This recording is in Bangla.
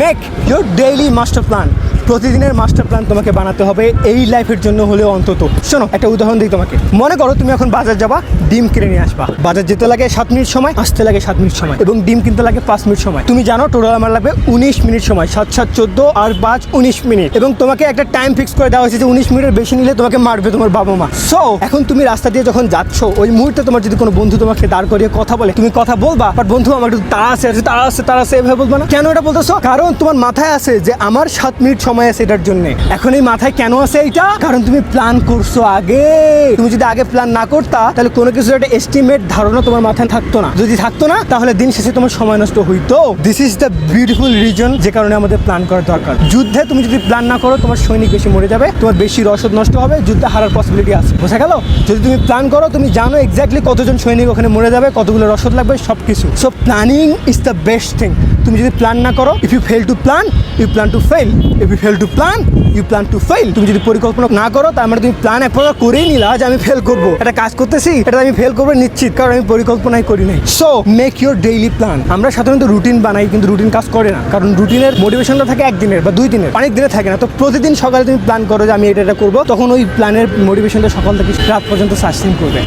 Make your daily master plan. প্রতিদিনের মাস্টার প্ল্যান তোমাকে বানাতে হবে এই লাইফের জন্য হলেও অন্তত। শোনো একটা উদাহরণ দিই তোমাকে। মনে করো তুমি এখন বাজার যাবা, ডিম কিনে নিয়ে আসবা। বাজার যেতে লাগে 7 মিনিট সময়, আসতে লাগে 7 মিনিট সময়, এবং ডিম কিনতে লাগে 5 মিনিট সময়। তুমি জানো টোটাল আমার লাগবে 19 মিনিট সময়। 7 7 14 আর 5 19 মিনিট। এবং তোমাকে একটা টাইম ফিক্স করে দেওয়া হয়েছে যে 19 মিনিটের বেশি নিলে তোমাকে মারবে তোমার বাবা মা। সো এখন তুমি রাস্তা দিয়ে যখন যাচ্ছ, ওই মুহূর্তে তোমার যদি কোনো বন্ধু তোমাকে দাঁড় করিয়ে কথা বলে, তুমি কথা বলবা, বাট বন্ধু আমার একটু তাড়া আছে এভাবে বলবা না। কেন এটা বলতেছো? কারণ তোমার মাথায় আছে যে আমার 7 মিনিট সময় আছে এটার জন্য। এখন এই মাথায় কেন আছে এইটা? কারণ তুমি প্ল্যান করছো আগে। তুমি যদি আগে প্ল্যান না করতা, তাহলে কোনো কিছু একটা এস্টিমেট ধারণা তোমার মাথায় থাকতো না। যদি থাকতো না, তাহলে দিন শেষে তোমার সময় নষ্ট হইতো। This is the beautiful reason যে কারণে আমাদের প্ল্যান করা দরকার। যুদ্ধে তুমি যদি প্ল্যান না করো, তোমার সৈনিক বেশি মরে যাবে, তোমার বেশি রসদ নষ্ট হবে, যুদ্ধে হারার পসিবিলিটি আছে। বোঝা গেল? যদি তুমি প্ল্যান করো, তুমি জানো এক্স্যাক্টলি কতজন সৈনিক ওখানে মরে যাবে, কতগুলো রসদ লাগবে, সবকিছু। So planning is the best thing. তুমি যদি প্ল্যান না করো, if you fail to plan, you plan to fail. If you fail to plan, you plan to fail. তুমি যদি পরিকল্পনা না করো, তার মানে তুমি প্ল্যান এক প্রকার করেই নিলা যে আমি ফেল করবো। একটা কাজ করতেছি, এটা আমি ফেল করবো নিশ্চিত, কারণ আমি পরিকল্পনাই করি নাই। So make your daily plan. আমরা সাধারণত রুটিন বানাই, কিন্তু রুটিন কাজ করে না, কারণ রুটিনের মোটিভেশনটা থাকে একদিনের বা 2 দিনের, অনেক দিনে থাকে না। তো প্রতিদিন সকালে তুমি প্ল্যান করো যে আমি এটা করবো, তখন ওই প্ল্যানের মোটিভেশনটা সকাল থেকে রাত পর্যন্ত সাস্টেইন করবে।